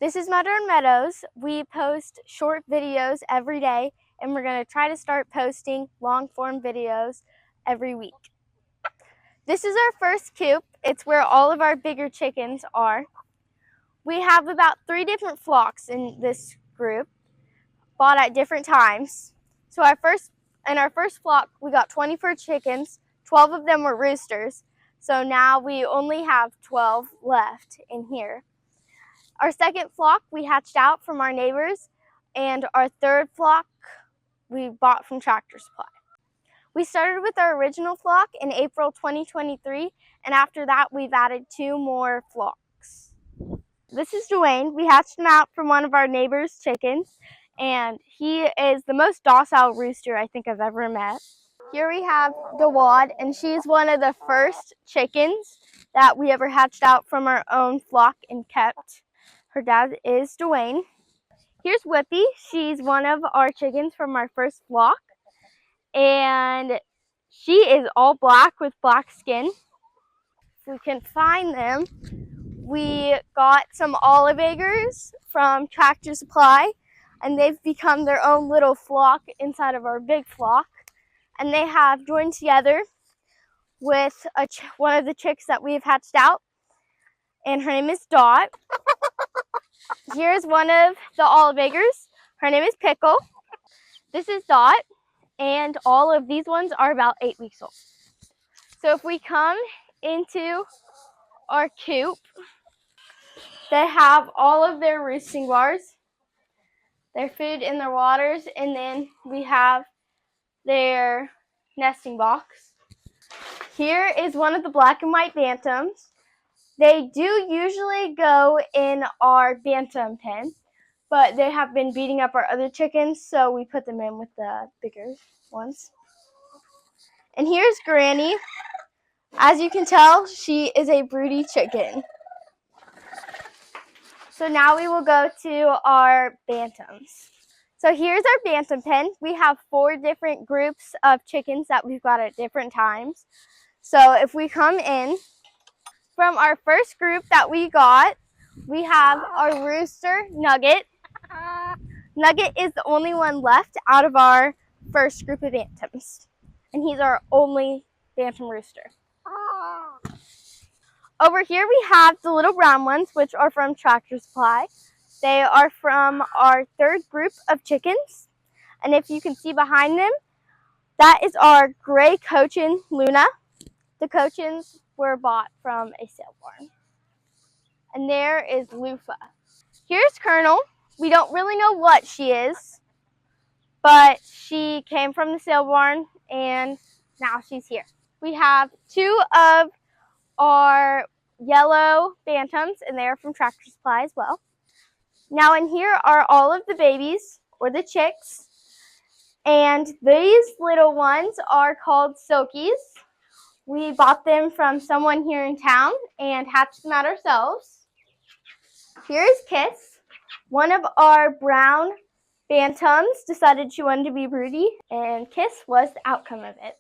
This is Meadow and Meadows. We post short videos every day, and we're going to try to start posting long-form videos every week. This is our first coop. It's where all of our bigger chickens are. We have about 3 different flocks in this group, bought at different times. So in our first flock, we got 24 chickens. 12 of them were roosters. So now we only have 12 left in here. Our second flock we hatched out from our neighbors, and our third flock we bought from Tractor Supply. We started with our original flock in April 2023, and after that we've added 2 more flocks. This is Dwayne. We hatched him out from one of our neighbor's chickens, and he is the most docile rooster I think I've ever met. Here we have Dawad, and she's one of the first chickens that we ever hatched out from our own flock and kept. Her dad is Dwayne. Here's Whippy. She's one of our chickens from our first flock, and she is all black with black skin. If we can find them, we got some olive eggers from Tractor Supply, and they've become their own little flock inside of our big flock, and they have joined together with one of the chicks that we've hatched out, and her name is Dot. Here's one of the olive eggers. Her name is Pickle. This is Dot, and all of these ones are about 8 weeks old. So if we come into our coop, they have all of their roosting bars, their food in their waters, and then we have their nesting box. Here is one of the black and white bantams. They do usually go in our bantam pen, but they have been beating up our other chickens, so we put them in with the bigger ones. And here's Granny. As you can tell, she is a broody chicken. So now we will go to our bantams. So here's our bantam pen. We have 4 different groups of chickens that we've got at different times. So if we come in, from our first group that we got, we have our rooster, Nugget. Nugget is the only one left out of our first group of bantams, and he's our only bantam rooster. Over here we have the little brown ones, which are from Tractor Supply. They are from our third group of chickens, and if you can see behind them, that is our gray Cochin Luna. The Cochins were bought from a sale barn. And there is Lufa. Here's Colonel. We don't really know what she is, but she came from the sale barn, and now she's here. We have 2 of our yellow bantams, and they are from Tractor Supply as well. Now in here are all of the babies, or the chicks, and these little ones are called Silkies. We bought them from someone here in town and hatched them out ourselves. Here's Kiss. One of our brown bantams decided she wanted to be broody, and Kiss was the outcome of it.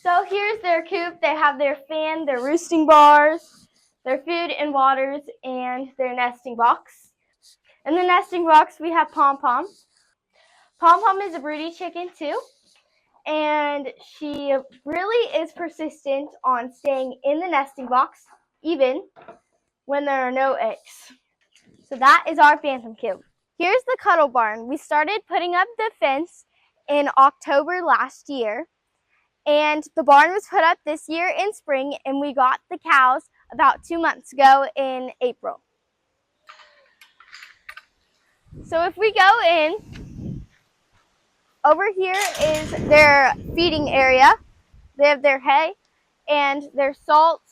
So here's their coop. They have their fan, their roosting bars, their food and waters, and their nesting box. In the nesting box, we have Pom Pom. Pom Pom is a broody chicken too, and she really is persistent on staying in the nesting box, even when there are no eggs. So that is our bantam coop. Here's the cuddle barn. We started putting up the fence in October last year, and the barn was put up this year in spring, and we got the cows about 2 months ago in April. So if we go in, over here is their feeding area. They have their hay and their salt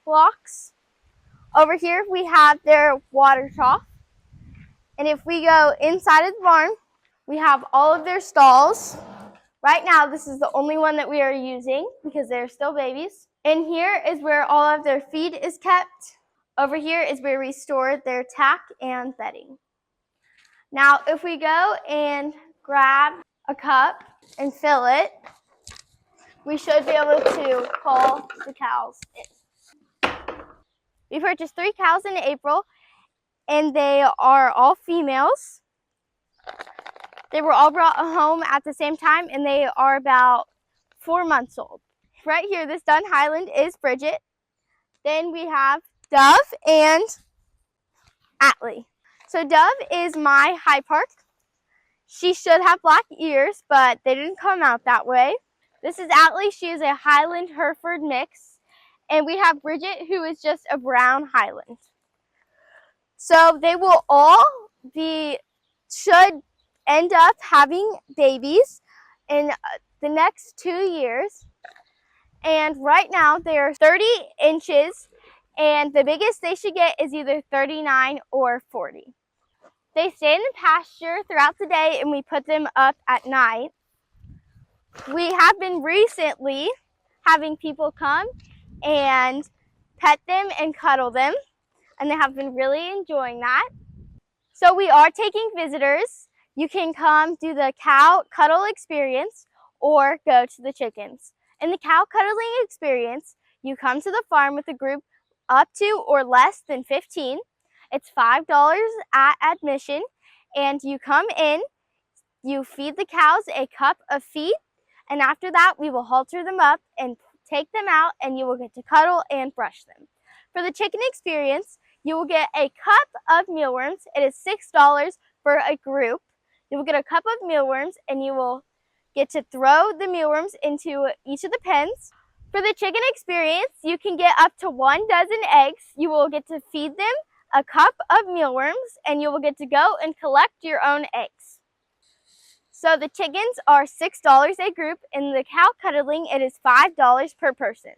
blocks. Over here we have their water trough. And if we go inside of the barn, we have all of their stalls. Right now, this is the only one that we are using because they're still babies. And here is where all of their feed is kept. Over here is where we store their tack and bedding. Now, if we go and grab a cup and fill it, we should be able to call the cows in. We purchased 3 cows in April, and they are all females. They were all brought home at the same time, and they are about 4 months old. Right here, this Dun Highland is Bridget. Then we have Dove and Atlee. So Dove is my High Park. She should have black ears, but they didn't come out that way. This is Atlee. She is a Highland Hereford mix. And we have Bridget, who is just a brown Highland. So they will all should end up having babies in the next 2 years. And right now they are 30 inches, and the biggest they should get is either 39 or 40. They stay in the pasture throughout the day, and we put them up at night. We have been recently having people come and pet them and cuddle them, and they have been really enjoying that. So we are taking visitors. You can come do the cow cuddle experience or go to the chickens. In the cow cuddling experience, you come to the farm with a group up to or less than 15. It's $5 at admission, and you come in, you feed the cows a cup of feed, and after that we will halter them up and take them out, and you will get to cuddle and brush them. For the chicken experience, you will get a cup of mealworms. It is $6 for a group. You will get a cup of mealworms, and you will get to throw the mealworms into each of the pens. For the chicken experience, you can get up to 1 dozen eggs. You will get to feed them a cup of mealworms, and you will get to go and collect your own eggs. So the chickens are $6 a group. In the cow cuddling, it is $5 per person.